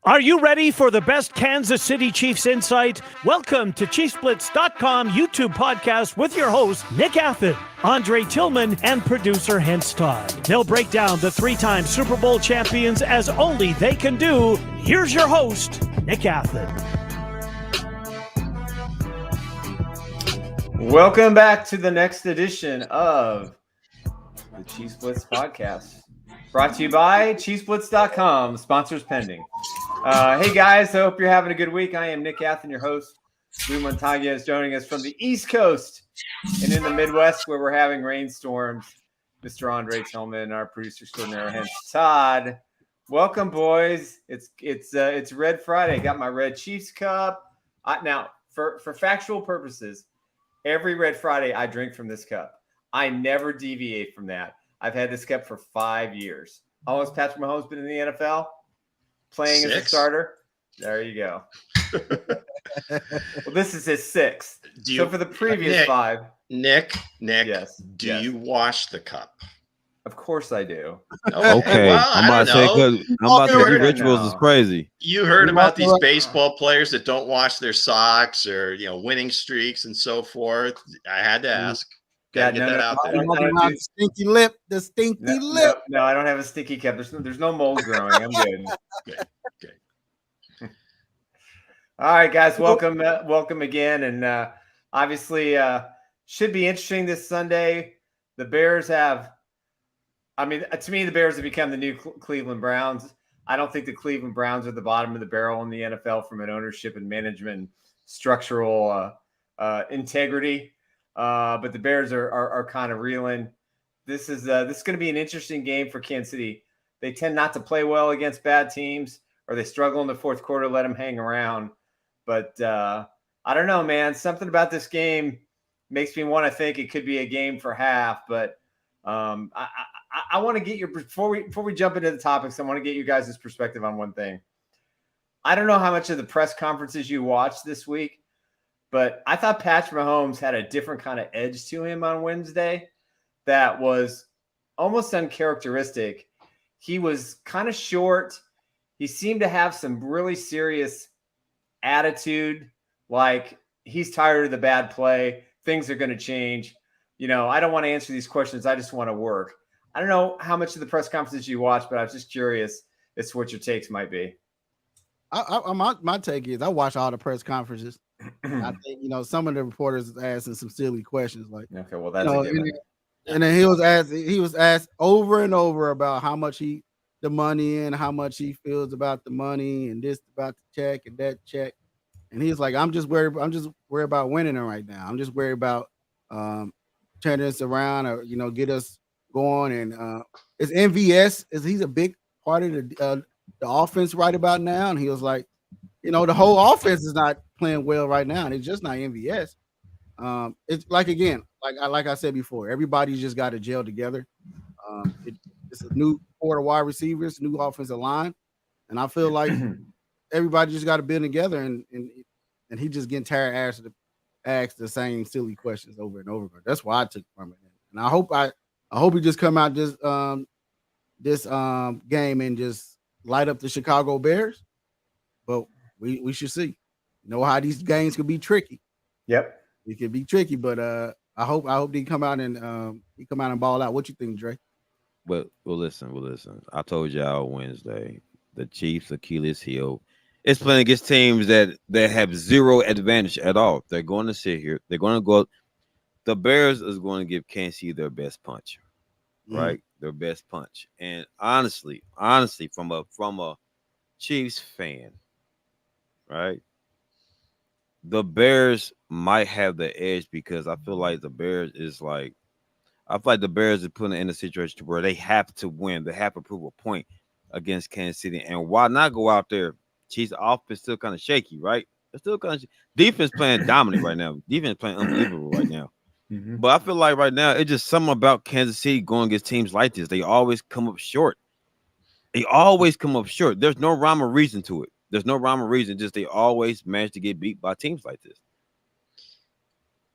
Are you ready for the best Kansas City Chiefs insight? Welcome to ChiefsBlitz.com YouTube podcast with your hosts, Nick Athen, Andre Tillman, and producer Hence Todd. They'll break down the three-time Super Bowl champions as only they can do. Here's your host, Nick Athen. Welcome back to the next edition of the Chiefs Blitz podcast. Brought to you by ChiefsBlitz.com, sponsors pending. Hey guys, I hope you're having a good week. I am Nick Athen, your host. Lou Montague is joining us from the East Coast and in the Midwest where we're having rainstorms. Mr. Andre Tillman, our producer extraordinaire, hence Todd. Welcome, boys. It's Red Friday. I got my Red Chiefs cup. Now, for factual purposes, every Red Friday I drink from this cup. I never deviate from that. I've had this cup for 5 years. Almost Patrick Mahomes been in the NFL, playing 6 as a starter. There you go. Well, this is his 6th. So for the previous Nick, 5. Nick, yes. Do you wash the cup? Of course I do. Okay. Well, I'm about to say, the rituals is crazy. You heard about these baseball players that don't wash their socks or, winning streaks and so forth. I had to ask. Gotta get that out there. The stinky lip. No, I don't have a stinky cup. There's no mold growing. I'm good. Okay. All right, guys. Welcome again. And obviously, should be interesting this Sunday. The Bears to me, the Bears have become the new Cleveland Browns. I don't think the Cleveland Browns are the bottom of the barrel in the NFL from an ownership and management structural integrity. But the Bears are kind of reeling. This is going to be an interesting game for Kansas City. They tend not to play well against bad teams, or they struggle in the fourth quarter, let them hang around. But I don't know, man. Something about this game makes me want to think it could be a game for half. But I want to get your before we jump into the topics. I want to get you guys' perspective on one thing. I don't know how much of the press conferences you watched this week, but I thought Patrick Mahomes had a different kind of edge to him on Wednesday that was almost uncharacteristic. He was kind of short. He seemed to have some really serious attitude, like he's tired of the bad play. Things are going to change. I don't want to answer these questions. I just want to work. I don't know how much of the press conferences you watched, but I was just curious as to what your takes might be. My take is I watch all the press conferences. I think some of the reporters asking some silly questions like, okay, well that's a given. And then he was asked over and over about how much the money and how much he feels about the money and this about the check and that check, and he's like, I'm just worried about winning it right now. I'm just worried about turning this around or get us going. And it's MVS he's a big part of the offense right about now, and he was like, the whole offense is not playing well right now, and it's just not MVS. It's like I said before, everybody's just got to gel together. It's a new core of wide receivers, new offensive line, and I feel like everybody just got to bend together. And he just getting tired of ask the same silly questions over and over again. That's why I took from it, and I hope he just come out this game and just light up the Chicago Bears. But we should see. How these games could be tricky. Yep, it could be tricky. But I hope they come out and ball out. What you think, Dre? Well, listen. I told y'all Wednesday, the Chiefs' Achilles heel is playing against teams that have zero advantage at all. They're going to sit here. They're going to go. The Bears is going to give Kansas City their best punch, right? Their best punch. And honestly, from a Chiefs fan, right? The Bears might have the edge because I feel like the Bears is put in a situation where they have to win. They have to prove a point against Kansas City. And why not go out there? Chiefs offense still kind of shaky, right? It's still kind of defense playing dominant right now. Defense playing unbelievable right now. Mm-hmm. But I feel like right now it's just something about Kansas City going against teams like this. They always come up short. There's no rhyme or reason to it. Just they always manage to get beat by teams like this.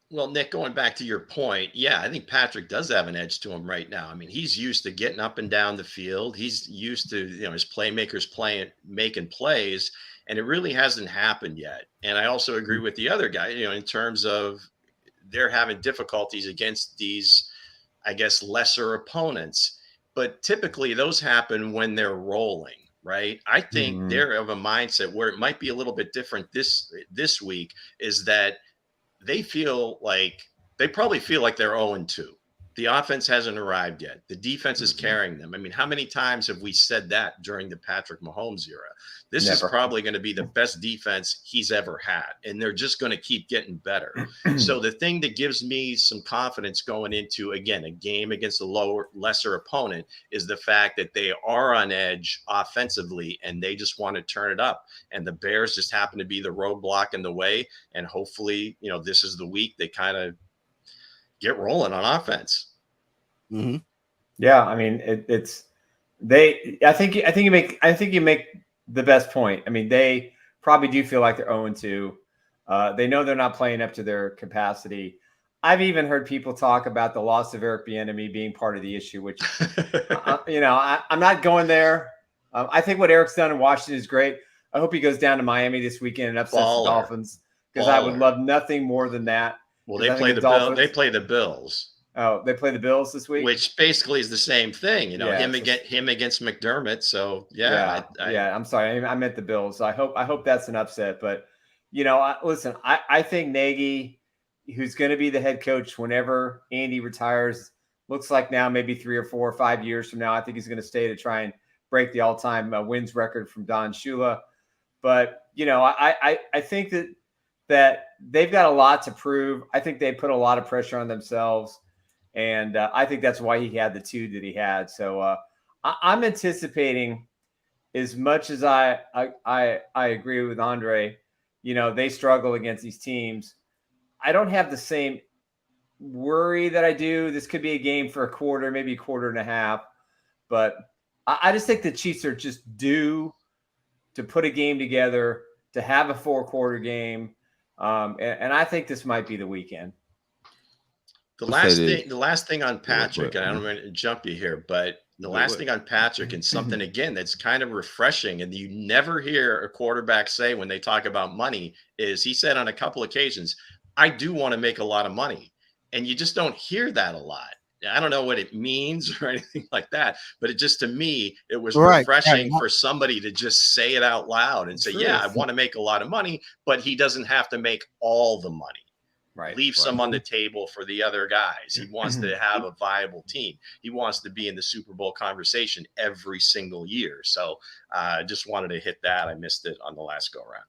Well, Nick, going back to your point, yeah, I think Patrick does have an edge to him right now. I mean, he's used to getting up and down the field. He's used to, his playmakers playing, making plays, and it really hasn't happened yet. And I also agree with the other guy, in terms of they're having difficulties against these, I guess, lesser opponents. But typically those happen when they're rolling, right? I think they're of a mindset where it might be a little bit different this week, is that they probably feel like they're 0-2. The offense hasn't arrived yet. The defense is carrying them. I mean, how many times have we said that during the Patrick Mahomes era? This is probably going to be the best defense he's ever had, and they're just going to keep getting better. So the thing that gives me some confidence going into, again, a game against a lesser opponent is the fact that they are on edge offensively, and they just want to turn it up. And the Bears just happen to be the roadblock in the way. And hopefully, this is the week they kind of get rolling on offense. Mm-hmm. Yeah, I mean, I think you make the best point. I mean, they probably do feel like they're 0-2. They know they're not playing up to their capacity. I've even heard people talk about the loss of Eric Bieniemy being part of the issue, which I'm not going there. I think what Eric's done in Washington is great. I hope he goes down to Miami this weekend and upsets the Dolphins, because I would love nothing more than that. Well, they play the Bills. Oh, they play the Bills this week, which basically is the same thing, him against McDermott. So yeah. I'm sorry, I meant the Bills. I hope that's an upset. But listen, I think Nagy, who's going to be the head coach whenever Andy retires, looks like now maybe 3 or 4 or 5 years from now, I think he's going to stay to try and break the all-time wins record from Don Shula. But I think that they've got a lot to prove. I think they put a lot of pressure on themselves. And I think that's why he had the 2 that he had. So I'm anticipating, as much as I agree with Andre, they struggle against these teams. I don't have the same worry that I do. This could be a game for a quarter, maybe a quarter and a half. But I just think the Chiefs are just due to put a game together, to have a 4-quarter game. And I think this might be the weekend. The last thing on Patrick, and I don't want to jump you here, but the last thing on Patrick, and something again that's kind of refreshing, and you never hear a quarterback say when they talk about money, is he said on a couple occasions, I do want to make a lot of money. And you just don't hear that a lot. I don't know what it means or anything like that, but it just, to me, it was refreshing for somebody to just say it out loud and say, yeah, I want to make a lot of money, but he doesn't have to make all the money. Leave some on the table for the other guys. He wants to have a viable team. He wants to be in the Super Bowl conversation every single year. So I just wanted to hit that. I missed it on the last go around.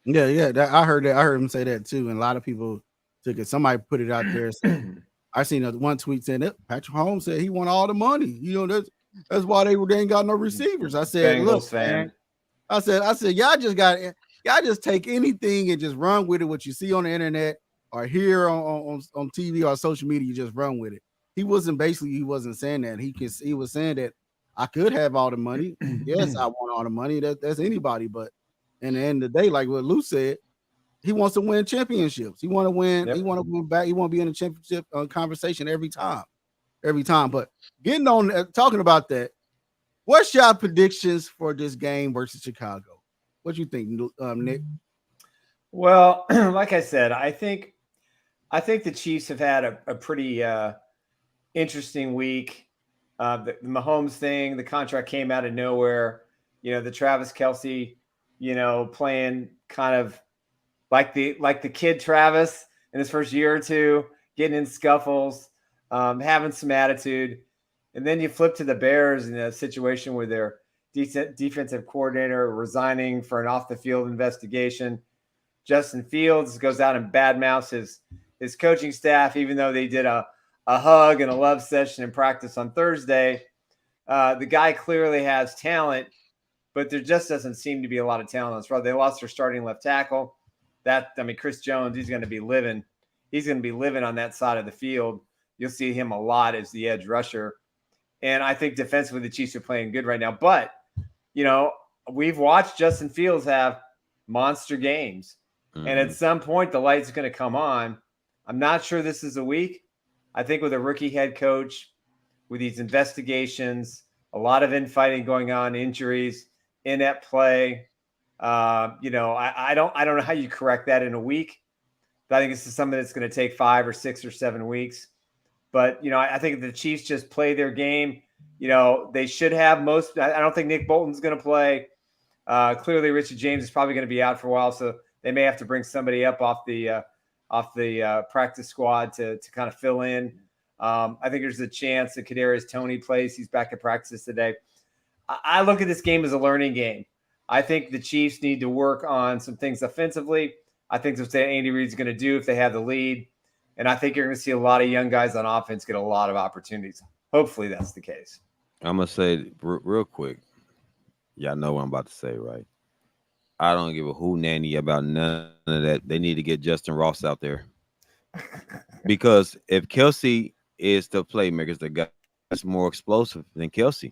Yeah. I heard that. I heard him say that too. And a lot of people took it. Somebody put it out there. I seen one tweet saying that Patrick Mahomes said he won all the money. That's why they ain't got no receivers. I said, look, man. I said, y'all just take anything and just run with it. What you see on the internet or here on TV or social media, you just run with it. He wasn't saying that. He was saying that I could have all the money. Yes, I want all the money. That's anybody. But in the end of the day, like what Lou said, he wants to win championships. He want to win. Yep. He want to win back. He want to be in a championship conversation every time. But getting on talking about that, what's your predictions for this game versus Chicago? What you think, Nick? Well, like I said, I think the Chiefs have had a pretty interesting week. The Mahomes thing, the contract came out of nowhere. The Travis Kelce, playing kind of like the kid Travis in his first year or two, getting in scuffles, having some attitude. And then you flip to the Bears in a situation where their defensive coordinator resigning for an off-the-field investigation. Justin Fields goes out and badmouths his coaching staff, even though they did a hug and a love session in practice on Thursday. The guy clearly has talent, but there just doesn't seem to be a lot of talent on this road. They lost their starting left tackle. Chris Jones, he's going to be living on that side of the field. You'll see him a lot as the edge rusher. And I think defensively, the Chiefs are playing good right now. But, we've watched Justin Fields have monster games. Mm-hmm. And at some point, the light's going to come on. I'm not sure this is a week. I think with a rookie head coach, with these investigations, a lot of infighting going on, injuries, inept play. I don't know how you correct that in a week. But I think this is something that's going to take 5 or 6 or 7 weeks. But I think if the Chiefs just play their game, they should have most. I don't think Nick Bolton's going to play. Clearly, Richard James is probably going to be out for a while, so they may have to bring somebody up off the practice squad to kind of fill in. I think there's a chance that Kadarius Toney plays. He's back at practice today. I look at this game as a learning game. I think the Chiefs need to work on some things offensively. I think that's what Andy Reid's going to do if they have the lead. And I think you're going to see a lot of young guys on offense get a lot of opportunities. Hopefully that's the case. I'm going to say real quick. Y'all know what I'm about to say, right? I don't give a nanny about none of that. They need to get Justin Ross out there. Because if Kelce is the playmaker, the guy that's more explosive than Kelce,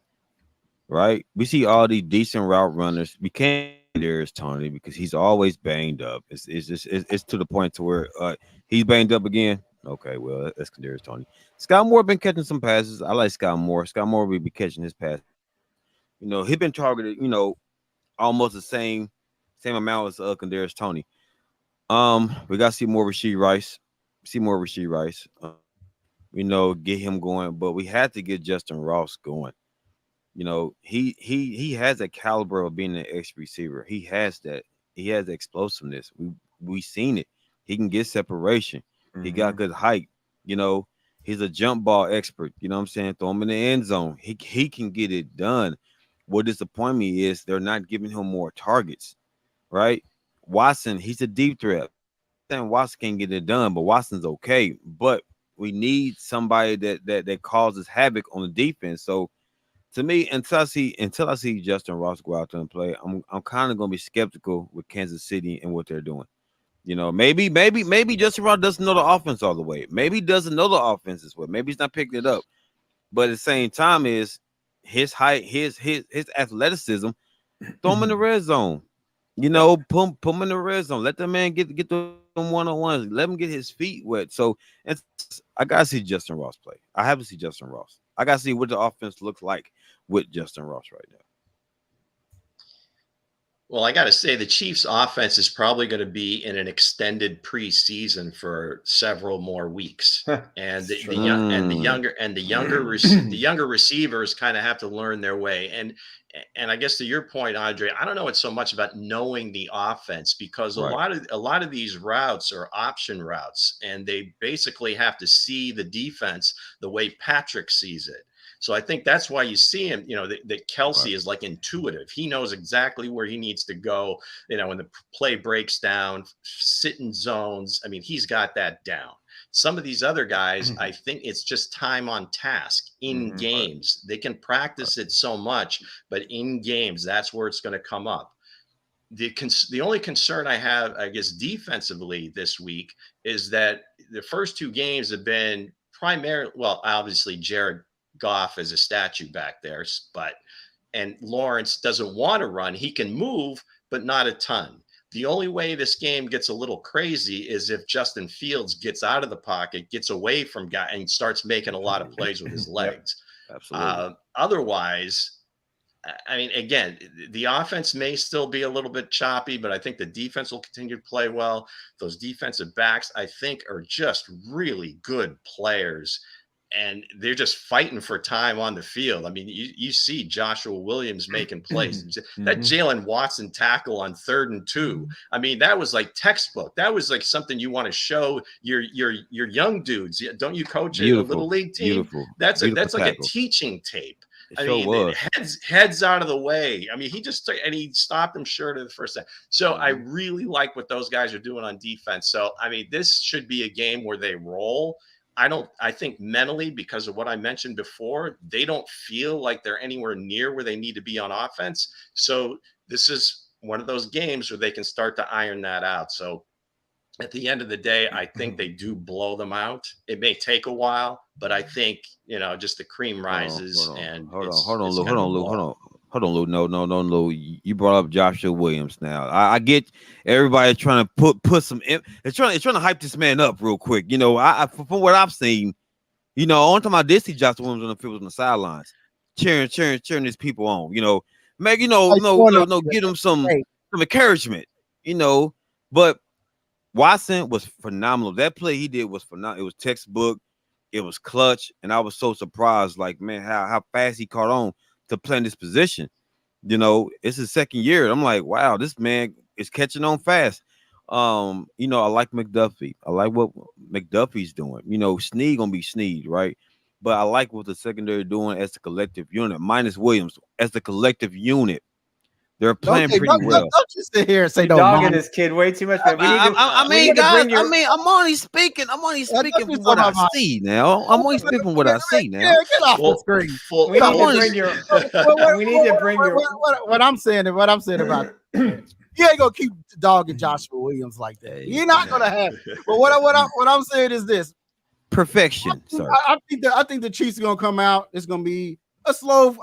right? We see all these decent route runners. We can't there's Tony because he's always banged up. It's to the point to where he's banged up again. Okay, well, that's Kadarius Toney. Scott Moore been catching some passes. I like Scott Moore. Scott Moore will be catching his pass. He's been targeted, almost the same amount as Kadarius Toney. We got to see more Rashee Rice. Get him going, but we had to get Justin Ross going. He has a caliber of being an X receiver. He has that. He has explosiveness. We seen it. He can get separation. Mm-hmm. He got good height. He's a jump ball expert. You know what I'm saying? Throw him in the end zone. He can get it done. What disappoints me is they're not giving him more targets, right? Watson, he's a deep threat. And Watson can get it done, but Watson's okay. But we need somebody that causes havoc on the defense. So to me, until I see Justin Ross go out there and play, I'm kind of gonna be skeptical with Kansas City and what they're doing. Maybe Justin Ross doesn't know the offense all the way. Maybe he doesn't know the offense as well. Maybe he's not picking it up. But at the same time, is his height, his athleticism, throw him in the red zone. Put him in the red zone. Let the man get the one-on-ones. Let him get his feet wet. So I gotta see Justin Ross play. I have to see Justin Ross. I gotta see what the offense looks like with Justin Ross right now. Well, I got to say the Chiefs offense is probably going to be in an extended preseason for several more weeks. And the younger receivers kind of have to learn their way. And I guess to your point, Andre, I don't know it's so much about knowing the offense because right. a lot of these routes are option routes and they basically have to see the defense the way Patrick sees it. So I think that's why you see him, that Kelce right. is like intuitive. He knows exactly where he needs to go, when the play breaks down, sit in zones. I mean, he's got that down. Some of these other guys, I think it's just time on task in games. They can practice it so much, but in games, that's where it's going to come up. The only concern I have, I guess, defensively this week is that the first two games have been primarily, well, obviously Jared Goff is a statue back there, and Lawrence doesn't want to run. He can move, but not a ton. The only way this game gets a little crazy is if Justin Fields gets out of the pocket, gets away from guy, and starts making a lot of plays with his legs. Yep, absolutely. Otherwise, I mean, again, the offense may still be a little bit choppy, but I think the defense will continue to play well. Those defensive backs, I think, are just really good players. And they're just fighting for time on the field. I mean, you see Joshua Williams making plays. That Jalen Watson tackle on 3rd and 2. I mean, that was like textbook. That was like something you want to show your young dudes. Don't you coach a little league team? Beautiful. That's like tackle. a teaching tape. Heads out of the way. I mean, he stopped him short of the first time. So I really like what those guys are doing on defense. So, I mean, this should be a game where they roll. I think mentally, because of what I mentioned before, they don't feel like they're anywhere near where they need to be on offense. So this is one of those games where they can start to iron that out. So at the end of the day, I think they do blow them out. It may take a while, but I think, just the cream rises. Hold on, Lou. Hold on, Lou. No, Lou. You brought up Joshua Williams. Now, I get everybody trying to put some. They're trying to hype this man up real quick. You know, I from what I've seen, you know, only time I did see Joshua Williams on the field was on the sidelines, cheering these people on. You know, make give them some encouragement. You know, but Watson was phenomenal. That play he did was phenomenal. It was textbook. It was clutch, and I was so surprised. Like, man, how fast he caught on to play in this position. You know, it's his second year. I'm like, wow, this man is catching on fast. You know, I like McDuffie. I like what McDuffie's doing. You know, Snead gonna be Snead, right? But I like what the secondary doing as a collective unit, minus Williams as the collective unit. They're playing pretty well. Don't just sit here and say no. Dogging this kid way too much. Man. I mean, guys. I mean, I'm only speaking from what I see now. I'm only speaking from what I see now. Get off the screen. We need to bring your. What I'm saying about you ain't gonna keep dogging Joshua Williams like that. You're not gonna have it. But what I'm saying is this: perfection. I think the Chiefs are gonna come out. It's gonna be a slow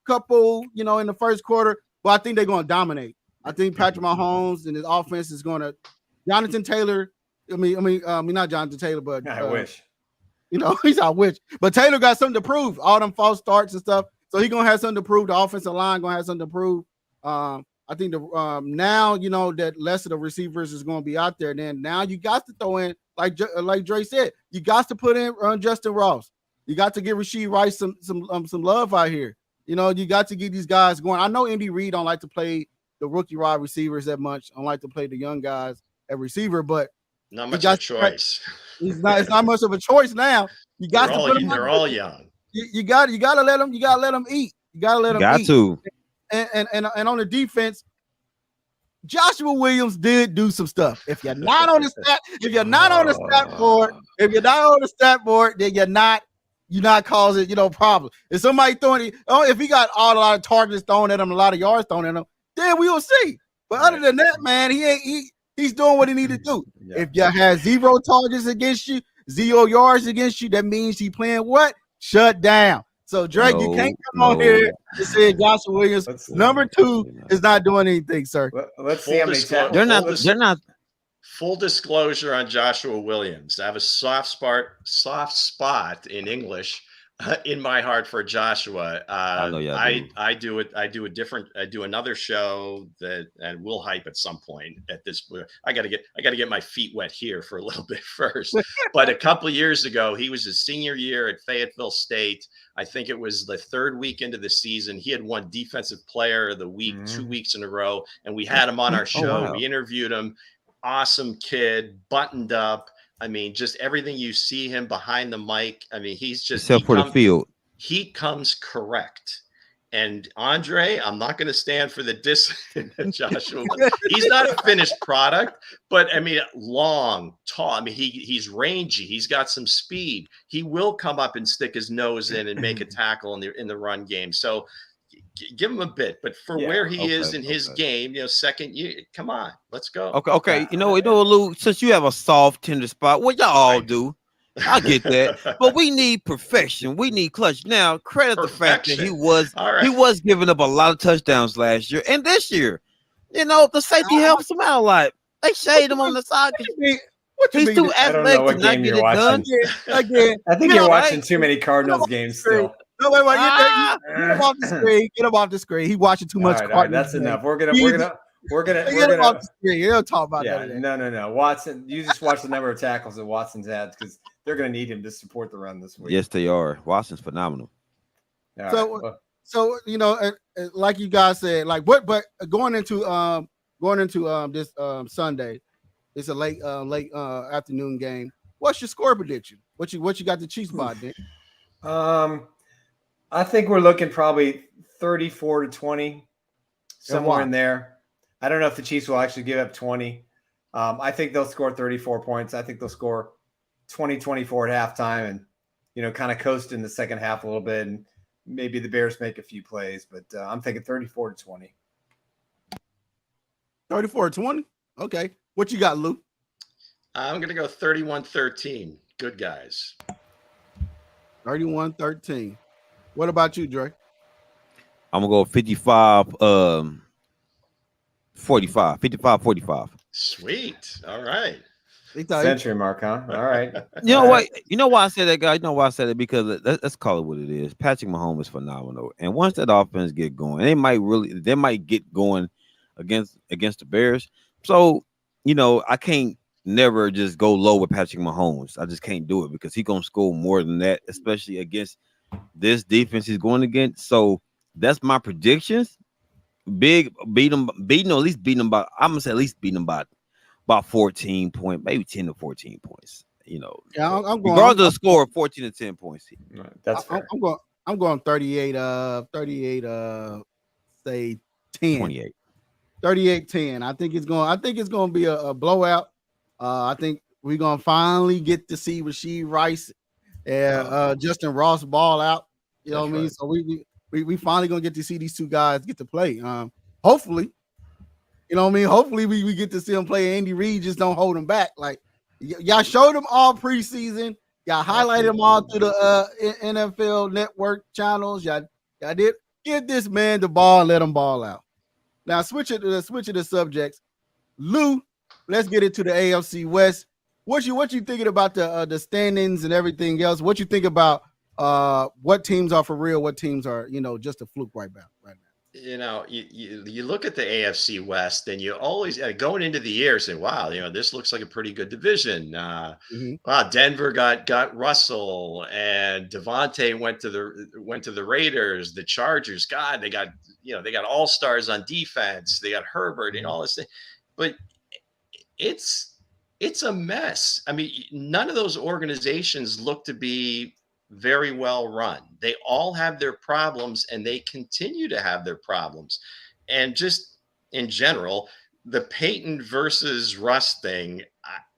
couple, you know, in the first quarter. But I think they're going to dominate. I think Patrick Mahomes and his offense is going to Jonathan Taylor. I mean, not Jonathan Taylor, but I wish. You know, I wish. But Taylor got something to prove. All them false starts and stuff. So he's going to have something to prove. The offensive line going to have something to prove. I think now, you know, that less of the receivers is going to be out there. Then now you got to throw in, like Dre said, you got to put in Justin Ross. You got to give Rashee Rice some love out here. You know, you got to get these guys going. I know Andy Reid don't like to play the rookie wide receivers that much. Don't like to play the young guys at receiver, but not much of a choice. It's not much of a choice now. You got to put them. They're all young. You got to let them. You got to let them eat. You got to let them. Got eat. to. And on the defense, Joshua Williams did do some stuff. If you're not on the stat board, then you're not causing, you know, problems. If somebody if he got a lot of targets thrown at him, a lot of yards thrown at him, then we will see. But other than that, man, he's doing what he need to do. Yeah. If you have 0 targets against you, 0 yards against you, that means he playing what? Shut down. So Drake, you can't come on here and say Joshua Williams number 2 is not doing anything, sir. Let's see how many times they're not. Full disclosure on Joshua Williams. I have a soft spot in English in my heart for Joshua. I know I do another show and we'll hype at some point at this. I got to get my feet wet here for a little bit first. But a couple of years ago, he was his senior year at Fayetteville State. I think it was the 3rd week into the season. He had won Defensive Player of the Week 2 weeks in a row, and we had him on our show. Wow. We interviewed him. Awesome kid, buttoned up. I mean, just everything you see him behind the mic. I mean, he's just except for the field. He comes correct. And Andre, I'm not going to stand for the diss Joshua. He's not a finished product, but I mean, long, tall. I mean, he's rangy. He's got some speed. He will come up and stick his nose in and make a tackle in the run game. So give him a bit, but for where he is in his game, you know, second year, come on, let's go. Okay. You know, Lou, since you have a soft, tender spot, what y'all all do, I get that, but we need perfection. We need clutch. Now, credit the fact that he was giving up a lot of touchdowns last year and this year. You know, the safety helps him out a lot. They shade him on the side. He's too athletic to not get it done. Again, I think you're watching too many Cardinals games still. No, wait, get him off the screen. Get him off the screen. He watching too much. All right, that's enough. We're gonna get him off the screen. He'll talk about that. No. Watson, you just watch the number of tackles that Watson's had because they're gonna need him to support the run this week. Yes, they are. Watson's phenomenal. So you know, like you guys said, like what? But going into this Sunday, it's a late afternoon game. What's your score prediction? What you got the Chiefs by, Nick? I think we're looking probably 34-20, somewhere in there. I don't know if the Chiefs will actually give up 20. I think they'll score 34 points. I think they'll score 20-24 at halftime and, you know, kind of coast in the second half a little bit. And maybe the Bears make a few plays, but I'm thinking 34-20. 34-20? Okay. What you got, Lou? I'm going to go 31-13. Good guys. 31-13. What about you, Dre? I'm gonna go 55, 45, 55, 45. Sweet. All right. Century mark, huh? All right. You know All what? right. You know why I said that, guy? You know why I said it? Because let's call it what it is. Patrick Mahomes is phenomenal, and once that offense get going, they might get going against the Bears. So I can't never just go low with Patrick Mahomes. I just can't do it because he's gonna score more than that, especially against this defense he's going against. So that's my predictions. Big beating at least beating them by. I'm gonna say at least beating them by about 14 points, maybe 10 to 14 points. Yeah, I'm going. Regardless of the score, 14 to 10 points. That's fair. I'm going 38. 38. Say 10. 28. 38-10. I think it's going to be a blowout. I think we're going to finally get to see Rashee Rice and Justin Ross ball out. You know what I mean? So we finally going to get to see these two guys get to play. Hopefully, you know what I mean? Hopefully we get to see them play. Andy Reid just don't hold them back. Like y'all showed them all preseason. Y'all highlighted them all through the NFL Network channels. Y'all did give this man the ball and let him ball out. Now switch it to the subjects. Lou, let's get into the AFC West. What you thinking about the standings and everything else? What you think about what teams are for real, what teams are just a fluke right now? You look at the AFC West, and you always going into the year say, "Wow, this looks like a pretty good division." Wow, Denver got Russell, and Devontae went to the Raiders. The Chargers, God, they got all-stars on defense. They got Herbert and all this thing, but it's a mess. I mean, none of those organizations look to be very well run. They all have their problems, and they continue to have their problems. And just in general, the Peyton versus Russ thing,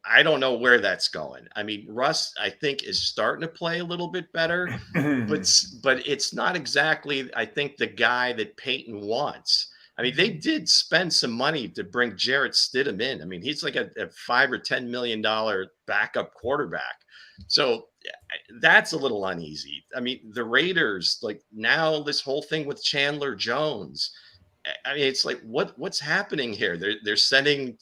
I don't know where that's going. I mean, Russ, I think, is starting to play a little bit better, but it's not exactly, I think, the guy that Peyton wants. I mean, they did spend some money to bring Jarrett Stidham in. I mean, he's like a $5 or $10 million backup quarterback. So that's a little uneasy. I mean, the Raiders, like now this whole thing with Chandler Jones. I mean, it's like what's happening here? They're sending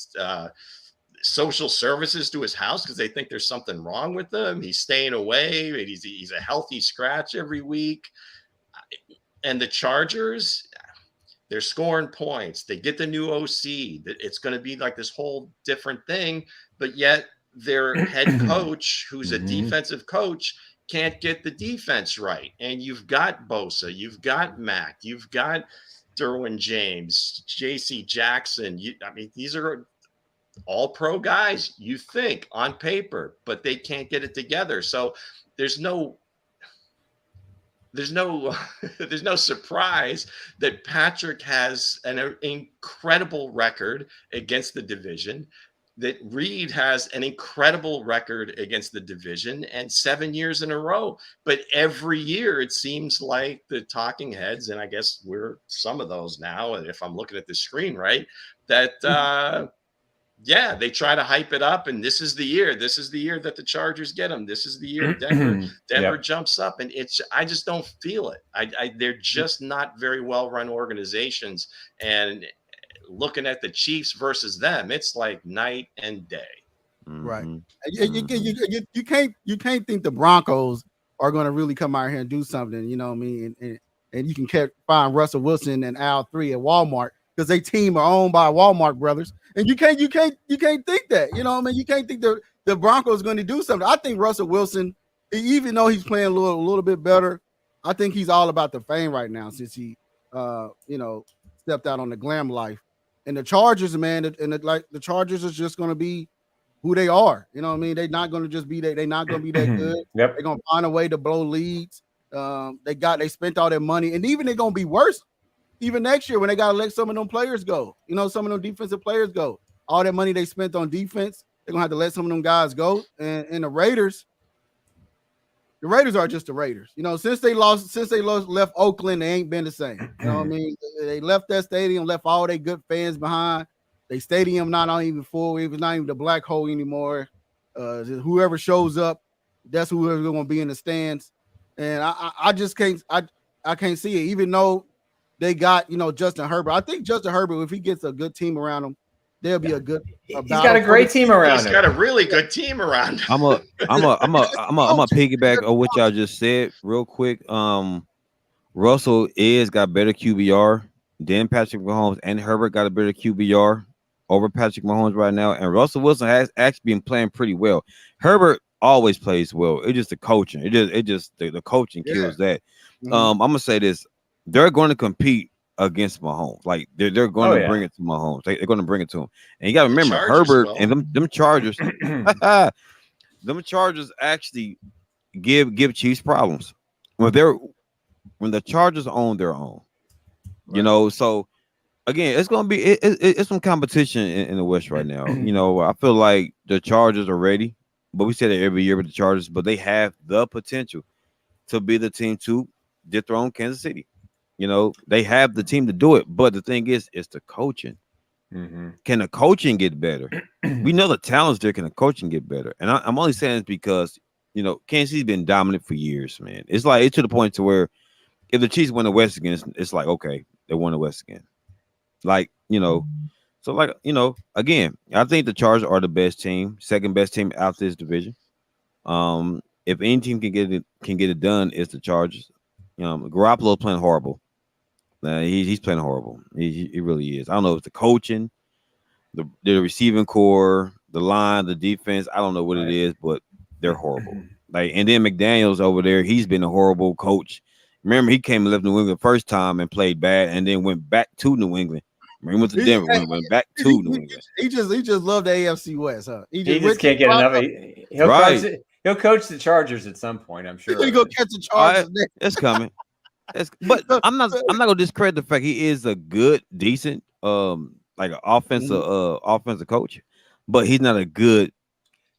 social services to his house because they think there's something wrong with him. He's staying away. He's a healthy scratch every week. And the Chargers, they're scoring points. They get the new OC. It's going to be like this whole different thing, but yet their head coach, who's a defensive coach, can't get the defense right. And you've got Bosa, you've got Mack, you've got Derwin James, JC Jackson. I mean, these are all pro guys, you think, on paper, but they can't get it together. So there's no surprise that Patrick has an incredible record against the division, that Reed has an incredible record against the division, and 7 years in a row. But every year it seems like the talking heads, and I guess we're some of those now, and if I'm looking at the screen right, that they try to hype it up, and this is the year that the Chargers get them. This is the year Denver jumps up, and I just don't feel it. They're just not very well run organizations, and looking at the Chiefs versus them, it's like night and day. Right. You can't think the Broncos are going to really come out here and do something. You know what I mean? And you can find Russell Wilson and Al 3 at Walmart because they team are owned by Walmart brothers. And you can't think that. You know what I mean? You can't think the Broncos going to do something. I think Russell Wilson, even though he's playing a little bit better, I think he's all about the fame right now since he stepped out on the glam life. And the Chargers, man, the Chargers is just going to be who they are. You know what I mean? They're not going to just be that. They're not going to be that good. Yep. They're going to find a way to blow leads. They spent all their money, and even they're going to be worse. Even next year when they got to let some of them players go, some of them defensive players go. All that money they spent on defense, they're gonna have to let some of them guys go. And the Raiders are just the Raiders. Since they left Oakland, they ain't been the same. You know what I mean? They left that stadium, left all their good fans behind. They stadium not even full. It was not even the black hole anymore. Whoever shows up, that's whoever's gonna be in the stands. And I just can't. I can't see it. Even though they got, Justin Herbert. I think Justin Herbert, if he gets a good team around him, there'll be a good. He's got a great team around him. He's got a really good team around him. I'm a piggyback on what y'all just said real quick. Russell got better QBR than Patrick Mahomes, and Herbert got a better QBR over Patrick Mahomes right now. And Russell Wilson has actually been playing pretty well. Herbert always plays well. It's just the coaching. The coaching kills that. Mm-hmm. I'm gonna say this: they're going to compete against Mahomes. Like they're going to bring it to Mahomes. They're going to bring it to him. And you got to remember Herbert and them Chargers. Them Chargers actually give Chiefs problems when the Chargers own their own. Right. So again, it's going to be it's some competition in the West right now. I feel like the Chargers are ready, but we say that every year with the Chargers, but they have the potential to be the team to dethrone Kansas City. They have the team to do it, but the thing is, it's the coaching. Mm-hmm. Can the coaching get better? We know the talent's there. Can the coaching get better? And I'm only saying this because, Kansas City's been dominant for years, man. It's to the point to where if the Chiefs win the West again, it's like, okay, they won the West again. Again, I think the Chargers are the best team, second best team out this division. If any team can get it done, it's the Chargers. Garoppolo's playing horrible. He's playing horrible. He really is. I don't know if it's the coaching, the receiving core, the line, the defense. I don't know what it is, but they're horrible. And then McDaniels over there, he's been a horrible coach. Remember, he came and left New England the first time and played bad, and then went back to New England. He went to Denver, went back to New England. He just loved the AFC West, huh? He just can't get enough. He'll coach the Chargers at some point, I'm sure. He'll go catch the Chargers. It's coming. But I'm not gonna discredit the fact he is a good, decent, offensive coach, but he's not a good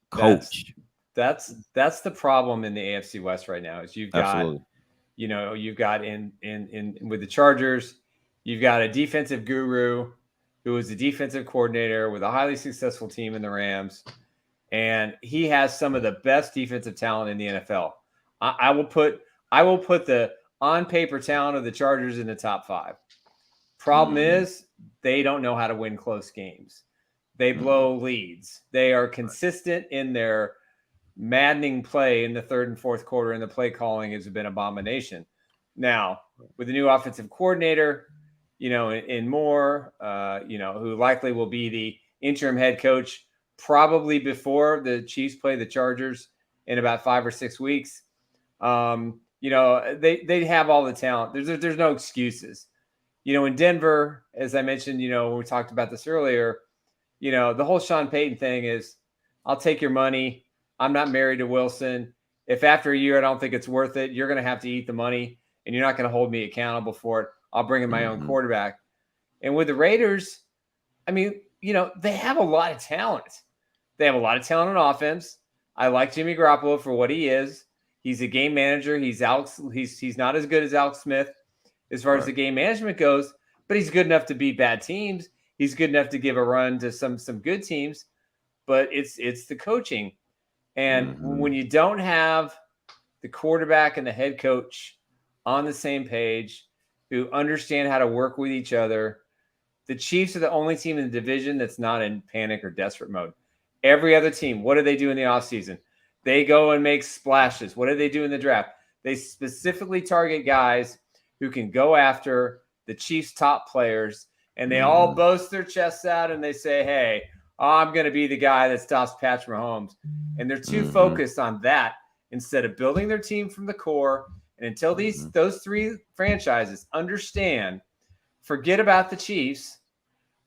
coach. That's the problem in the AFC West right now. Is you've got Absolutely. You've got in with the Chargers, you've got a defensive guru who is a defensive coordinator with a highly successful team in the Rams, and he has some of the best defensive talent in the NFL. I will put the on paper talent of the Chargers in the top 5. Problem is they don't know how to win close games. They blow leads. They are consistent in their maddening play in the third and fourth quarter, and the play calling has been abomination. Now, with the new offensive coordinator, in Moore, who likely will be the interim head coach probably before the Chiefs play the Chargers in about 5 or 6 weeks. They have all the talent. There's no excuses. In Denver, as I mentioned, when we talked about this earlier, the whole Sean Payton thing is, I'll take your money. I'm not married to Wilson. If after a year I don't think it's worth it, you're going to have to eat the money, and you're not going to hold me accountable for it. I'll bring in my own quarterback. And with the Raiders, they have a lot of talent. They have a lot of talent on offense. I like Jimmy Garoppolo for what he is. He's a game manager. He's not as good as Alex Smith as far as the game management goes, but he's good enough to beat bad teams. He's good enough to give a run to some good teams, but it's the coaching. And when you don't have the quarterback and the head coach on the same page, who understand how to work with each other, the Chiefs are the only team in the division that's not in panic or desperate mode. Every other team, what do they do in the offseason? They go and make splashes. What do they do in the draft? They specifically target guys who can go after the Chiefs' top players, and they all boast their chests out and they say, hey, I'm going to be the guy that stops Patrick Mahomes. And they're too focused on that instead of building their team from the core. And until those 3 franchises understand, forget about the Chiefs,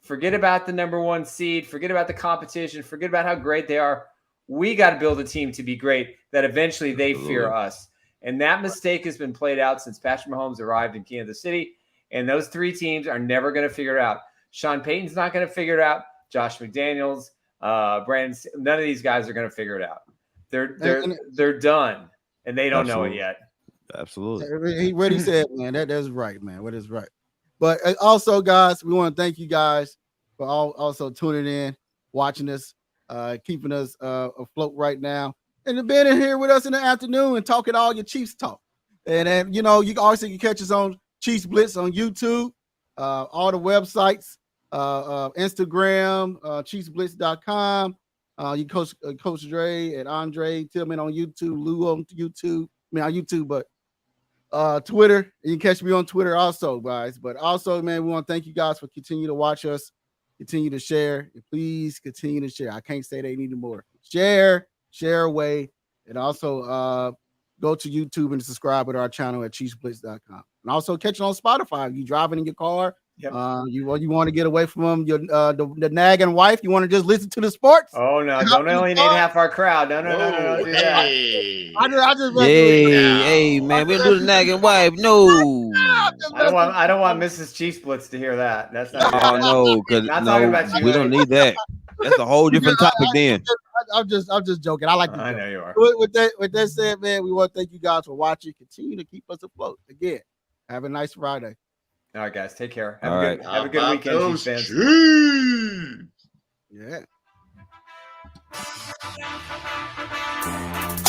forget about the number 1 seed, forget about the competition, forget about how great they are. We got to build a team to be great that eventually they fear us. And that mistake has been played out since Patrick Mahomes arrived in Kansas City. And those 3 teams are never going to figure it out. Sean Payton's not going to figure it out. Josh McDaniels, Brandon, none of these guys are going to figure it out. They're done, and they don't know it yet. Absolutely. What he said, man, that's right, man. What is right. But also, guys, we want to thank you guys for also tuning in, watching us, keeping us afloat right now, and being in here with us in the afternoon and talking all your Chiefs talk. And then, you also can catch us on Chiefs Blitz on YouTube, all the websites, Instagram, ChiefsBlitz.com. You Coach Dre and Andre Tillman on YouTube, Lou on YouTube. I mean on YouTube, but Twitter. You can catch me on Twitter also, guys. But also, man, we want to thank you guys for continuing to watch us, continue to share, and please continue to share. I can't say they need more. Share away, and also go to YouTube and subscribe to our channel at ChiefsBlitz.com. And also catch it on Spotify. If you driving in your car, Yep. You want to get away from your the nagging wife. You want to just listen to the sports. Oh no! Don't alienate half our crowd. No, don't do that. Hey. I just Hey, man, we don't do the nagging wife. No. I don't want Mrs. Chiefs Blitz to hear that. That's not. Oh no, because Not talking about you. we don't need that. That's a whole different topic then. I'm just joking. I like to I joke. know you are. With that said, man, we want to thank you guys for watching. Continue to keep us afloat. Again, have a nice Friday. All right, guys, take care. All right. Have a good weekend, Chiefs fans. Chiefs? Yeah.